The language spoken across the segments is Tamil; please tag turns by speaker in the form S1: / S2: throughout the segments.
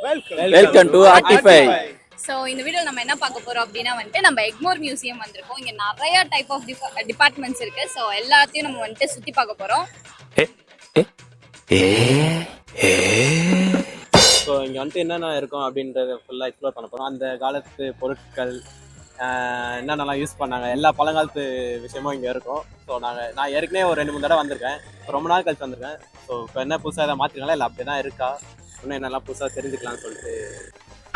S1: Welcome to ஆர்டிஃபை.
S2: ஸோ இந்த வீடியோவில் நம்ம என்ன பார்க்க போகிறோம் அப்படின்னா வந்துட்டு நம்ம எக்மோர் மியூசியம் வந்திருக்கோம். இங்கே நிறையா டைப் ஆஃப் டிபார்ட்மெண்ட்ஸ் இருக்குது. ஸோ எல்லாத்தையும் நம்ம வந்துட்டு சுற்றி பார்க்க போகிறோம்.
S1: ஸோ இங்கே வந்துட்டு என்னென்ன இருக்கும் அப்படின்றத ஃபுல்லாக எக்ஸ்ப்ளோர் பண்ண போகிறோம். அந்த காலத்து பொருட்கள் என்னென்னலாம் யூஸ் பண்ணாங்க, எல்லா பழங்காலத்து விஷயமும் இங்கே இருக்கும். ஸோ நான் ஏற்கனவே ஒரு 2-3 தடவை வந்திருக்கேன். ரொம்ப நாள் கழிச்சு வந்திருக்கேன். ஸோ இப்போ என்ன புதுசாக எதாவது மாற்றிருக்காங்களா இல்லை அப்படி தான் இருக்கா, இன்னும் என்னெல்லாம் புதுசாக தெரிஞ்சுக்கலாம்னு சொல்லிட்டு.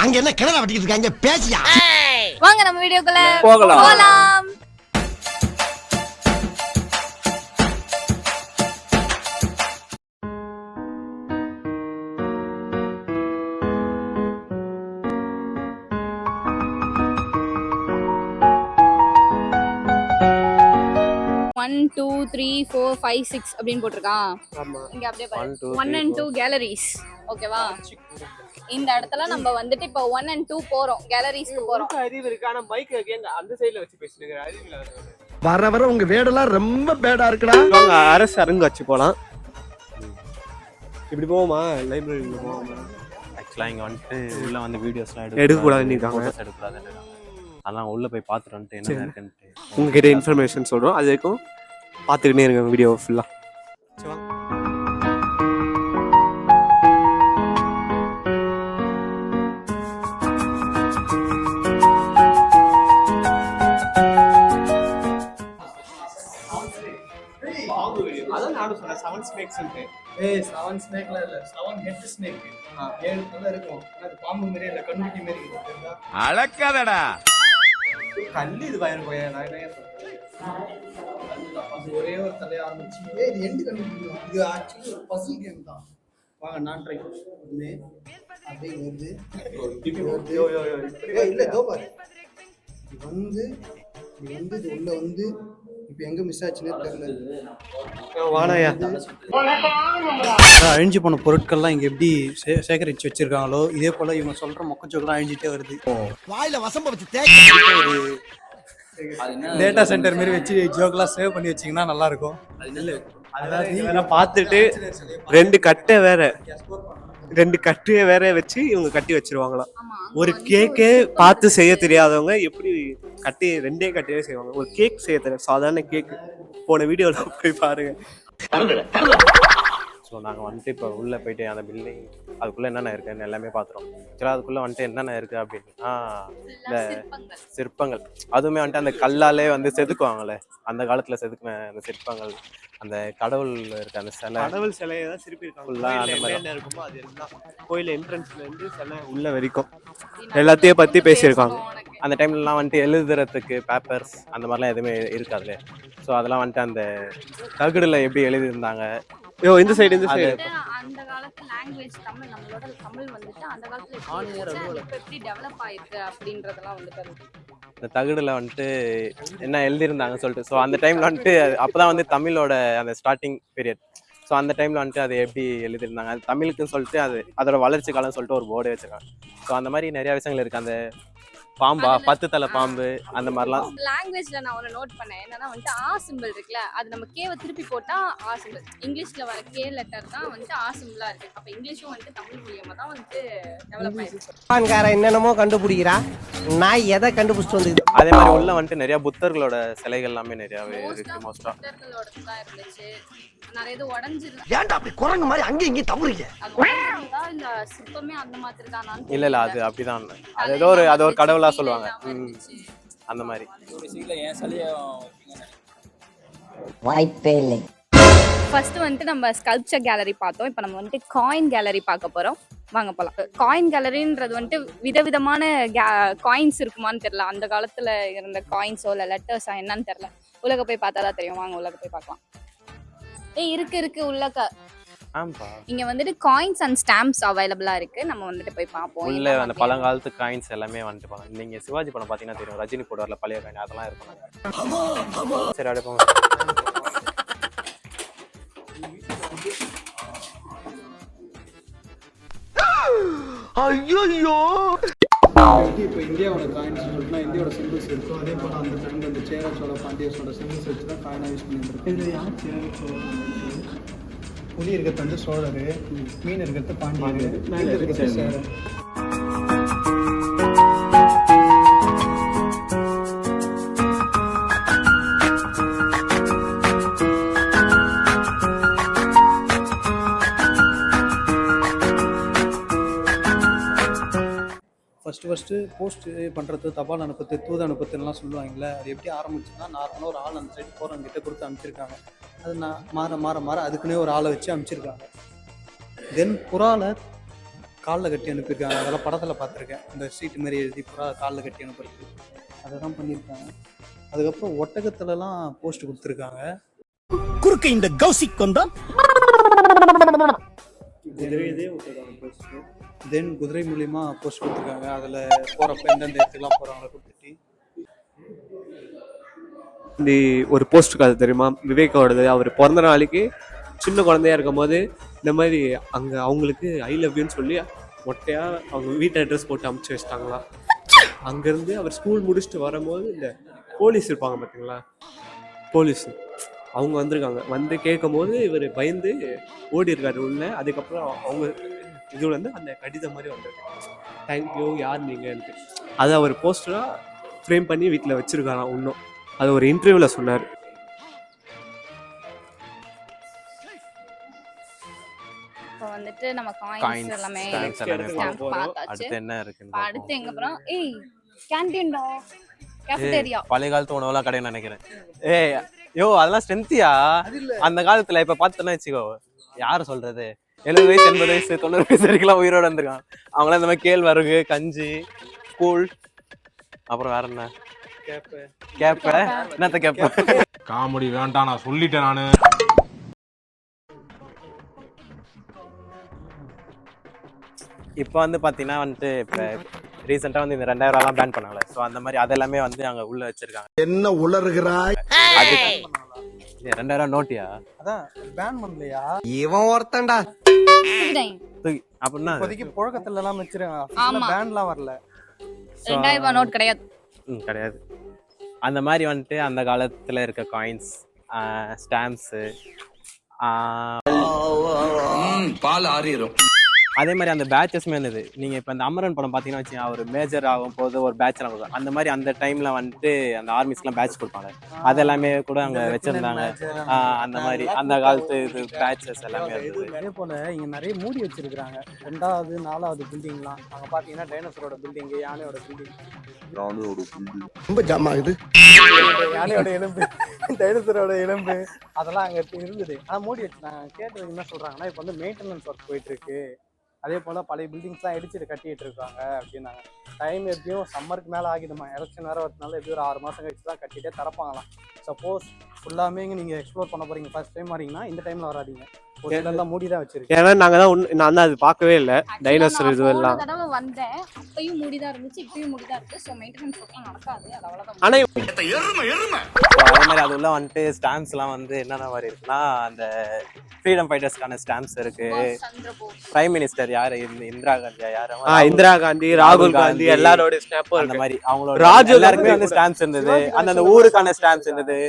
S3: அங்க என்ன கிணறு வட்டிக்கிட்டு இருக்காங்க, பேசியா?
S2: வாங்க நம்ம வீடியோக்குள்ள
S1: போகலாம்.
S2: 1 2 3 4 5 6 அப்படின்னு போட்டிருக்கான். இங்க அப்படியே 1 and 2 கேலரிஸ். ஓகேவா? இந்த இடத்துல நம்ம வந்துட்டு இப்போ 1 and 2 போறோம், கேலரிஸ்க்கு போறோம்.
S1: அறிவு இருக்கு, ஆனா மைக் அந்த சைடுல வச்சு பேசிட்டு அறிவு
S3: வர வர உங்க வேடெல்லாம் ரொம்ப பேடா இருக்குடா.
S1: வாங்க அரசு அருங்காட்சி போலாம். இப்படி போவோமா? லைப்ரரியில போவோமா? ஆக்சுவலா இங்க வந்துட்டு உள்ள வந்து வீடியோஸ்லாம் எடுக்கக்கூடாதுன்னு இருக்காங்க, ஃபோட்டோஸ் எடுக்கக்கூடாதுன்னு இருக்காங்க. அதெல்லாம் உள்ள போய் பார்த்துட்டு வந்துட்டு என்ன இருக்குன்னு உங்ககிட்ட இன்ஃபர்மேஷன் சொல்றோம். அது வரைக்கும் பார்த்துக்கிட்டே இருங்க வீடியோ ஃபுல்லா. அதான் நானும் சொன்னேன் 7 snakes ன்னு.
S4: 7 ஸ்னேக்ல இல்ல, 7 ஹெட் ஸ்னேக். 7 தலை இருக்கும். அது பாம்பு மாதிரி இல்ல, கண்ணுக்குட்டி மாதிரி இருக்குதா?
S5: அலக்காதடா.
S4: கல்லு இது வயர் போயா நான் என்ன சொல்றேன். அது ஒரே ஒரு தலைய ஆரம்பிச்சு இது எண்ட் கண்டுபிடிக்கும். இது ஆக்சுவலி ஒரு பசில் கேம் தான். வாங்க நான் ட்ரை பண்ணுறேன். அப்படியே வருது. இல்ல இதோ பாரு. இது வந்து இது உள்ள வந்து இப்போ எங்க மிஸ் ஆச்சுன்னே தெரியல.
S1: வாடாயா.
S6: அழிஞ்சு போன பொருட்கள்லாம் இங்கே எப்படி சேகரித்து வச்சிருக்காங்களோ இதே போல் இவங்க சொல்கிற மொக்கச்சோக்கெல்லாம் அழிஞ்சிட்டே வருது.
S3: வாயில வசம்ப வச்சு
S6: டேட்டா சென்டர் மாதிரி வச்சு ஜோக்கெல்லாம் சேவ் பண்ணி வச்சிங்கன்னா நல்லாயிருக்கும்.
S1: அதெல்லாம் பார்த்துட்டு 2 கட்டையை வேற வச்சு இவங்க கட்டி வச்சிருவாங்களாம். ஒரு கேக்கே பார்த்து செய்ய தெரியாதவங்க எப்படி கட்டி 2 கட்டையே செய்வாங்க. ஒரு கேக் செய்ய தெரியும், சாதாரண கேக். போன வீடியோல போய் பாருங்க. ஸோ நாங்கள் வந்துட்டு இப்போ உள்ளே போயிட்டு அந்த பில்டிங் அதுக்குள்ளே என்னென்ன இருக்குன்னு எல்லாமே பார்த்துறோம். ஆக்சுவலாக அதுக்குள்ளே வந்துட்டு என்னென்ன இருக்குது அப்படின்னா இந்த சிற்பங்கள், அதுவுமே வந்துட்டு அந்த கல்லாலே வந்து செதுக்குவாங்களே, அந்த காலத்தில் செதுக்குன அந்த சிற்பங்கள், அந்த கடவுள் இருக்க அந்த கடவுள் சிலையை தான் சிரிப்பிருக்காங்க. அந்த மாதிரி இருக்குமோ அது எல்லாம் கோயில் என்ட்ரன்ஸ்லேருந்து சிலை உள்ள வரைக்கும் எல்லாத்தையும் பற்றி பேசியிருக்காங்க. அந்த டைம்லலாம் வந்துட்டு எழுதுறதுக்கு பேப்பர்ஸ் அந்த மாதிரிலாம் எதுவுமே இருக்காதுல்ல. ஸோ அதெல்லாம் வந்துட்டு அந்த தகுடில் எப்படி எழுதியிருந்தாங்க. இந்த சைடு
S2: அந்த காலத்து லாங்குவேஜ் தமிழ், நம்மளோட தமிழ் வந்துட்டு அந்த காலத்துல எப்படி டெவலப் ஆயிருக்கு அப்படின்றதெல்லாம் வந்துட்டு
S1: இந்த தகுடுல வந்துட்டு என்ன எழுதியிருந்தாங்கன்னு சொல்லிட்டு. ஸோ அந்த டைம்ல வந்துட்டு அப்போதான் வந்து தமிழோட அந்த ஸ்டார்டிங் பீரியட். ஸோ அந்த டைம்ல வந்துட்டு அது எப்படி எழுதியிருந்தாங்க, அது தமிழுக்குன்னு சொல்லிட்டு அதோட வளர்ச்சி காலம்னு சொல்லிட்டு ஒரு போர்டே வச்சிருக்காங்க. ஸோ அந்த மாதிரி நிறைய விஷயங்கள் இருக்கு. அந்த பாம்பா, 10 தலை பாம்பு, அந்த மாதிரிலாம்
S2: லாங்குவேஜ்ல நான் ஒரு நோட் பண்ணேன். என்னன்னா வந்துட்டு ஆ சிம்பிள் இருக்குல்ல, அது நம்ம கேவை திருப்பி போட்டா ஆ சிம்பிள். இங்கிலீஷ்ல வர கே லெட்டர் தான் வந்துட்டு ஆ சிம்பிளா இருக்கு. அப்ப இங்கிலீஷும் வந்துட்டு தமிழ் மூலியமா தான் வந்துட்டு டெவலப் ஆயிருக்கு.
S3: என்னென்னமோ கண்டுபிடிக்கிறா, நான் எதை கண்டுபிடிச்சிட்டு வந்து.
S1: அதே மாதிரி உள்ள வந்துட்டு நிறைய புத்தர்களோட சிலைகள் எல்லாமே நிறையவே இருக்கு. மோஸ்டா
S2: புத்தர்களோட தான் இருந்துச்சு. நிறைய இது உடைஞ்சிருக்கு.
S3: ஏன்டா அப்படி குரங்கு மாதிரி அங்கேயும் இங்கேயும் தவறீங்க?
S2: இல்ல சிற்பமே அந்த மாதிரி தானா?
S1: இல்ல அது அப்படிதான். அது ஏதோ ஒரு கடவுளா சொல்லுவாங்க அந்த மாதிரி.
S7: வாய்ப்பே இல்லை.
S2: ஃபர்ஸ்ட் வந்துட்டு நம்ம ஸ்கல்ப்சர் கேலரி பார்த்தோம். இப்போ நம்ம வந்துட்டு காயின் கேலரி பார்க்க போறோம். வாங்க போலாம். காயின் கேலரின்றது வந்துட்டு விதவிதமான காயின்ஸ் இருக்குமான்னு தெரியல. அந்த காலத்துல இருந்த காயின்ஸோ இல்லை லெட்டர்ஸா என்னன்னு தெரியல. உலக போய் பார்த்தா தான் தெரியும். வாங்க உலக போய் பார்க்கலாம். இருக்கு உள்ளக்க. இங்க வந்துட்டு காயின்ஸ் அண்ட் ஸ்டாம்ப்ஸ் அவைலபிளா இருக்கு. நம்ம வந்துட்டு போய் பார்ப்போம்.
S1: உள்ள அந்த பழங்காலத்து காயின்ஸ் எல்லாமே வந்துட்டு பாருங்க. நீங்க சிவாஜி படம் பாத்தீங்கன்னா தெரியும், ரஜினி போடுவார்ல பழைய காயின், அதெல்லாம் இருக்கும். சரி அடுப்போம்.
S3: ஐயோ
S4: இப்போ இந்தியாவோட காயின்ஸ் சொல்லிட்டுனா இந்தியாவோட சிம்பிள்ஸ் இருக்கும். அதே போல் அந்த டைம் அந்த சேர சோழ பாண்டியஸோட சிம்பிள்ஸ் வச்சு தான் காயினாக யூஸ் பண்ணியிருந்திருக்கு. இது யார் சேர சோழ புலி இருக்கிறது வந்து சோழர், மீன் இருக்கிறது பாண்டியர், மேலே இருக்கிறது சேரன்.
S6: ஃபஸ்ட்டு போஸ்ட் பண்ணுறது, தபால் அனுப்புறது, தூது அனுப்புறதுலாம் சொல்லுவாங்கல்ல. அது எப்படி ஆரம்பிச்சுன்னா, நார்மலாக ஒரு ஆள் அந்த சைடு போகிறவங்கிட்ட கொடுத்து அனுப்பிச்சிருக்காங்க. அது நான் மாற அதுக்குன்னே ஒரு ஆளை வச்சு அனுப்பிச்சிருக்காங்க. தென் புறாவில் காலில் கட்டி அனுப்பியிருக்காங்க. அதெல்லாம் படத்தில் பார்த்துருக்கேன். இந்த சீட்டு மாரி எழுதி புறா காலில் கட்டி அனுப்புறது, அதை தான் பண்ணியிருக்காங்க. அதுக்கப்புறம் ஒட்டகத்துலலாம் போஸ்ட் கொடுத்துருக்காங்க.
S3: குறுக்க இந்த கௌசிக் கொண்டான்
S6: தென் குதிரை மூலியமா போஸ்ட் கொடுத்துருக்காங்க. அதில் போகிறப்ப எந்தெந்த இடத்துக்குலாம் போகிறாங்களோ கொடுத்துட்டு.
S5: இந்த ஒரு போஸ்ட் கதை தெரியுமா, விவேக்கோடது. அவர் பிறந்த நாளைக்கு சின்ன குழந்தையா இருக்கும் போது இந்த மாதிரி அங்கே அவங்களுக்கு ஐ லவ் யூன்னு சொல்லி மொட்டையா அவங்க வீட்டு அட்ரஸ் போட்டு அமுச்சு வச்சிட்டாங்களா. அங்கேருந்து அவர் ஸ்கூல் முடிச்சுட்டு வரும்போது இந்த போலீஸ் இருப்பாங்க பார்த்தீங்களா, போலீஸ் அவங்க வந்திருக்காங்க. வந்து கேட்கும் போது இவர் பயந்து ஓடி இருக்காரு உள்ள. அதுக்கப்புறம் அவங்க இது வந்து அந்த கடிதம் மாதிரி வந்திருக்கு, தேங்க்யூ யார் நீங்கன்ட்டு. அதை அவர் போஸ்டராக ஃப்ரேம் பண்ணி வீட்டில் வச்சிருக்காராம் இன்னும். அது ஒரு இன்டர்வியூவில் சொன்னார்.
S2: இப்போ வந்துட்டு நம்ம
S1: Coins,
S2: காயின்ஸ் எல்லாமே
S1: stamps எல்லாமே
S2: stamp
S5: போறோம்.
S2: பார்த்தாச்சு.
S1: அடுத்து என்ன இருக்குன்னு
S2: அடுத்து
S1: பார்ப்போம்.
S2: எங்க போறோம்? ஏய் கேண்டீன்டா, கேஃபேட்டேரியா.
S1: பழைய காலத்து உணவுலாம் கடைன்னு நினைக்கிறேன். ஏய் யோ அதெல்லாம் ஸ்ட்ரென்த்தியா அந்த காலத்துல. இப்ப பார்த்தோன்னா வச்சுக்கோ, யாரு சொல்றது, 70 வயசு 80 வயசு 90 வயசு வரைக்கும் உயிரோட இருந்திருக்காங்க. அவங்களாம் இந்த மாதிரி கேழ்வரகு, கஞ்சி, கூழ், அப்புறம் வேற என்ன கேப்ப என்னத்த கேப்ப.
S8: காமெடி வேண்டாம், நான் சொல்லிட்டேன் நானு.
S1: இப்போ வந்து பாத்தீங்கன்னா வந்துட்டு இப்ப ரீசெண்டா வந்து இந்த 2000 பேன் பண்ணாங்களே, ஸோ அந்த மாதிரி அதெல்லாமே வந்து அங்க உள்ள வச்சிருக்காங்க.
S3: என்ன உளறுகிறாய்?
S1: அது 2000 நோட்டியா
S6: அதான் பேன் பண்ணலையா?
S3: இவன் ஒருத்தன்டா.
S1: தூக்கி அப்படின்னா
S6: இப்போதைக்கு புழக்கத்துல எல்லாம் வச்சிருக்காங்க.
S2: ஆமா.
S6: பேன்லாம் வரல.
S2: 2000 ரூபாய் நோட் கிடையாது.
S1: கிடையாது. அந்த மாதிரி வந்துட்டு அந்த காலத்துல இருக்க காயின்ஸ், ஸ்டாம்ப்ஸு,
S3: பால் ஆறிரும்.
S1: அதே மாதிரி அந்த பேட்சஸ்மே இருந்தது. நீங்க இப்ப இந்த அமரன் படம் பாத்தீங்கன்னா வச்சுங்க, அவர் மேஜர் ஆகும் போது ஒரு பேட்ச் கொடுக்கும். அந்த மாதிரி அந்த டைம்ல வந்துட்டு அந்த ஆர்மிஸ்க்குலாம் பேட்ச் கொடுப்பாங்க. அதெல்லாமே கூட அங்க வச்சிருந்தாங்க. அந்த மாதிரி அந்த காலத்து இது பேட்சஸ் எல்லாமே இருந்தது.
S6: அதே போல இங்க நிறைய மூடி வச்சிருக்காங்க. 2வது 4வது பில்டிங்லாம் அங்க பாத்தீங்கன்னா டைனோசரோட பில்டிங், யானையோட பில்டிங்,
S3: ரொம்ப ஜாம் ஆகுது.
S6: யானையோட எலும்பு, டைனோசரோட எலும்பு, அதெல்லாம் அங்க இருந்தது. ஆனா மூடி வச்சிருக்காங்க. கேட்டதுக்கு என்ன சொல்றாங்கன்னா, இப்ப வந்து மெயின்டெனன்ஸ் ஒர்க் போயிட்டு இருக்கு. அதே போல் பழைய பில்டிங்ஸ்லாம் இடிச்சிட்டு கட்டிட்டு இருக்காங்க அப்படின்னாங்க. டைம் எப்படியும் சம்மருக்கு மேலே ஆகிடுமா, எலெக்ஷன் வேறு வரதுனால எப்படியும் ஒரு 6 மாதம் கழிச்சு தான் கட்டிகிட்டே திறப்பாங்களாம். சப்போஸ் ஃபுல்லாமே இங்கே நீங்கள் எக்ஸ்ப்ளோர் பண்ண போகிறீங்க, ஃபர்ஸ்ட் டைம் வரீங்கன்னா இந்த டைமில் வராதிங்க. ஒரு இடம்லாம் மூடி தான் வச்சிருக்கு.
S5: ஏன்னா நாங்கள் தான் நான் தான் அது பார்க்கவே இல்லை, டைனோசர் இதுவெல்லாம்.
S2: தடவை வந்தேன், அப்பயும் மூடிதான் இருந்துச்சு, இப்பயும் மூடிதான் இருக்கு. ஸோ மெயின்டெனன்ஸ் ஒர்க்லாம் நடக்காது. அது அவ்வளோதான்.
S5: ஆனால்
S1: அதே மாதிரி அது உள்ள வந்துட்டு ஸ்டாம்ப்ஸ் எல்லாம் வந்து என்னென்ன மாதிரி இருக்குன்னா, அந்த ஃப்ரீடம் ஃபைட்டர்ஸ்க்கான ஸ்டாம்ப்ஸ் இருக்கு. பிரைம் மினிஸ்டர் யாரு, இந்திரா காந்தியா யாரு,
S5: இந்திரா காந்தி, ராகுல் காந்தி எல்லாரோட ஸ்டாம்பும்
S1: அந்த மாதிரி அவங்களோட
S5: ராஜு
S1: எல்லாருக்குமே வந்து ஸ்டாம்ப்ஸ் இருந்தது. அந்த ஊருக்கான ஸ்டாம்ப்ஸ் இருந்தது.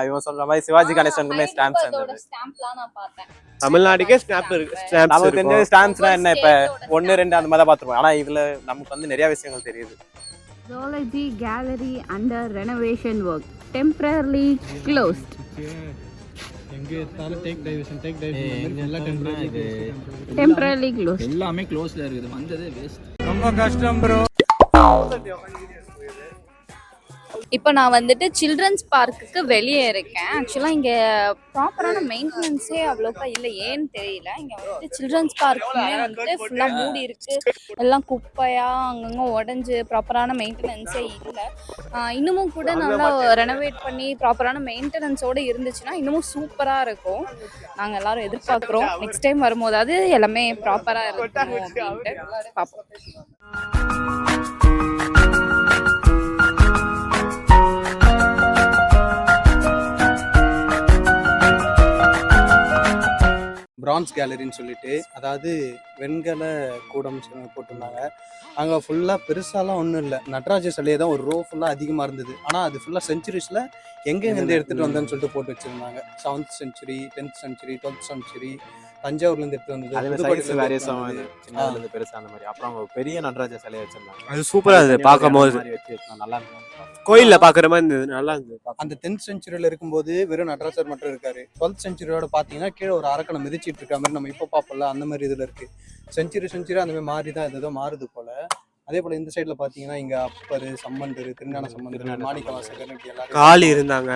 S1: இவன் சொல்ற மாதிரி சிவாஜி கணேசனுக்குமே ஸ்டாம்ப்ஸ் இருந்தது.
S2: ஸ்டாம்ப்லாம் நான் பார்த்தேன்.
S5: தமிழ்நாட்டுக்கே ஸ்டாம்ப் இருக்கு.
S1: நமக்கு தெரிஞ்ச ஸ்டாம்ப்ஸ்னா என்ன, இப்ப 1 2 அந்த மாதிரி தான் பார்த்துருப்போம். ஆனா இதுல நமக்கு வந்து நிறைய விஷயங்கள் தெரியுது.
S2: Zoology gallery under renovation work, temporarily closed.
S4: எங்க எடுத்தாலும் டேக் டைவர்ஷன் எல்லாம்
S2: Temporarily closed.
S9: எல்லாமே க்ளோஸ்ல இருக்குது. வந்ததே வேஸ்ட்.
S6: ரொம்ப கஷ்டம் ப்ரோ.
S2: இப்போ நான் வந்துட்டு சில்ட்ரன்ஸ் பார்க்குக்கு வெளியே இருக்கேன். ஆக்சுவலாக இங்கே ப்ராப்பரான மெயின்டெனன்ஸே அவ்வளோக்கா இல்லை, ஏன்னு தெரியல. இங்கே வந்துட்டு சில்ட்ரன்ஸ் பார்க்குமே வந்துட்டு ஃபுல்லாக மூடி இருக்கு, எல்லாம் குப்பையாக அங்கங்கே உடஞ்சி, ப்ராப்பரான மெயின்டெனன்ஸே இல்லை. இன்னமும் கூட நல்லா ரெனோவேட் பண்ணி ப்ராப்பரான மெயின்டெனன்ஸோடு இருந்துச்சுன்னா இன்னமும் சூப்பராக இருக்கும். நாங்கள் எல்லாரும் எதிர்பார்க்குறோம் நெக்ஸ்ட் டைம் வரும்போதாவது எல்லாமே ப்ராப்பராக இருக்கணும் அப்படின்ட்டு பார்ப்போம்.
S6: பிரான்ஸ் கேலரின்னு சொல்லிட்டு, அதாவது வெண்கல கூடம் போட்டிருந்தாங்க. அங்கே ஃபுல்லாக பெருசாலாம் ஒன்றும் இல்லை, நடராஜர் சிலையே தான் ஒரு ரோ ஃபுல்லாக அதிகமாக இருந்தது. ஆனால் அது ஃபுல்லாக செஞ்சுரிஸில் எங்கேருந்து எடுத்துகிட்டு வந்தேன்னு சொல்லிட்டு போட்டு வச்சுருந்தாங்க. 7th century, 10th century, 12th century தஞ்சாவூர்லேருந்து எடுத்து வந்தது,
S1: அதே மாதிரி
S6: புதுக்கோட்டையில
S1: சைஸ்
S6: இருந்து
S1: வேரியேஷன்
S6: எடுத்து வந்தது.
S1: சின்னதுல இருந்து பெருசா அந்த மாதிரி. அப்புறம் அவங்க பெரிய நடராஜ சிலையை வச்சிருந்தாங்க.
S5: அது சூப்பரா இருந்தது
S1: தனியா ஒரு
S5: பார்க்கும்போது.
S1: இடம் மாதிரி வச்சு வச்சிருந்தாங்க. நல்லா இருந்தது.
S5: கோயில்ல பாக்குற மாதிரி இருந்தது, நல்லா இருந்தது.
S6: அந்த 10th செஞ்சுரியில் இருக்கும்போது வெறும் நடராஜர் மட்டும் இருக்காரு. 12th செஞ்சுரியோட பார்த்தீங்கன்னா கீழே ஒரு அரக்கனை மிதிச்சிட்டு இருக்க மாதிரி நம்ம இப்போ பார்ப்போம்ல, அந்த மாதிரி இதில் இருக்கு. செஞ்சுரி அந்த மாதிரி மாறி தான் ஏதோ மாறுது போல. அதே போல இந்த சைடில் பார்த்தீங்கன்னா இங்கே அப்பர், சம்பந்தர், திருஞான சம்பந்தர், மாணிக்கவாசகர், இப்படி எல்லாரும்
S5: காளி இருந்தாங்க,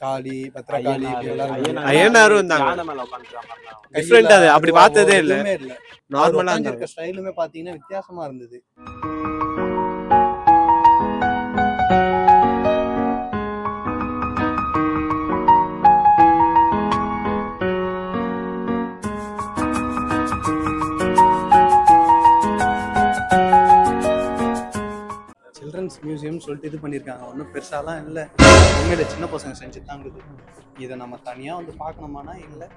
S6: காளி, பத்ரகாளி, இப்படி எல்லாரும்
S5: ஐயனாரும் இருந்தாங்க.
S1: யானை மேல உட்கார்ந்துருக்க மாதிரி தான்.
S5: Different அது, அப்படி பார்த்ததே இல்ல.
S6: எதுவுமே இல்ல.
S5: நார்மலா
S6: இருக்க
S5: இருந்தாங்க.
S6: ஸ்டைலுமே பார்த்தீங்கன்னா வித்தியாசமா இருந்தது. சில்ட்ரன்ஸ் மியூசியம் சொல்லிட்டு இது பண்ணியிருக்காங்க. ஒன்றும் பெருசாலாம் இல்லை, உண்மையில சின்ன பசங்க செஞ்சு தாங்குது. இதை நம்ம தனியாக வந்து பார்க்கணுமானா இல்லை.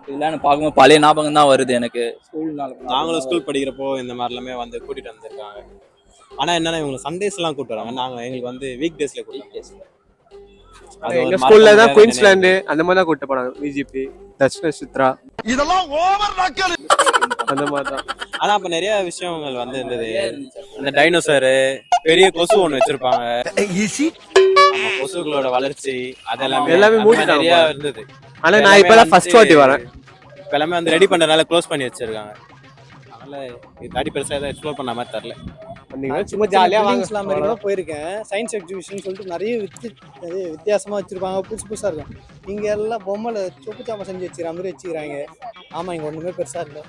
S9: இதெல்லாம் பார்க்கும்போது பழைய ஞாபகம் தான் வருது எனக்கு.
S1: நாங்களும் ஸ்கூல் படிக்கிறப்போ இந்த மாதிரிலாமே வந்து கூட்டிட்டு வந்திருக்காங்க. ஆனா என்னன்னா இவங்க சண்டேஸ்லாம் கூட்டு வராங்க. நாங்க எங்களுக்கு வந்து வீக் டேஸ்ல கூட்டிட்டு
S5: எங்க ஸ்கூல்ல தான் குயின்ஸ்லாந்து அந்த மாதிரி தான் கூட்டு போனாங்க. விஜிபி, தட்சிண சித்ரா,
S3: இதெல்லாம் ஓவர் நக்கல்.
S5: அந்த மாதிரி தான்.
S1: ஆனா அப்ப நிறைய விஷயங்கள் வந்து இருந்தது. அந்த டைனோசரு, பெரிய கொசு ஒண்ணு வச்சிருப்பாங்க, நம்ம கொசுகளோட வளர்ச்சி அதெல்லாம்
S5: எல்லாமே மூடிட்டாங்க
S1: நிறைய
S5: போல.
S1: இருந்தது.
S5: ஆனா நான் இப்பதான் ஃபர்ஸ்ட் வாட்டி வரேன்.
S1: இப்ப எல்லாமே வந்து ரெடி பண்றதுனால க்ளோஸ் பண்ணி வச்சிருக்காங்க. அதனால இது தாடி பெருசா எதாவது எக்ஸ்ப்ளோர் பண்ண மாதிரி தெரியல.
S5: சும்மா ஜாலியா
S6: இஸ்லாம் மாதிரி தான் போயிருக்கேன். சயின்ஸ் எக்ஸிபிஷன் சொல்லிட்டு நிறைய வித்தியாசமா வச்சிருப்பாங்க, புதுசு புதுசா இருக்கும். இங்க எல்லாம் பொம்மைல சொப்பு சாமா செஞ்சு வச்சுக்கிற மாதிரி வச்சுக்கிறாங்க. ஆமா, இங்க ஒண்ணுமே பெருசா இல்லை.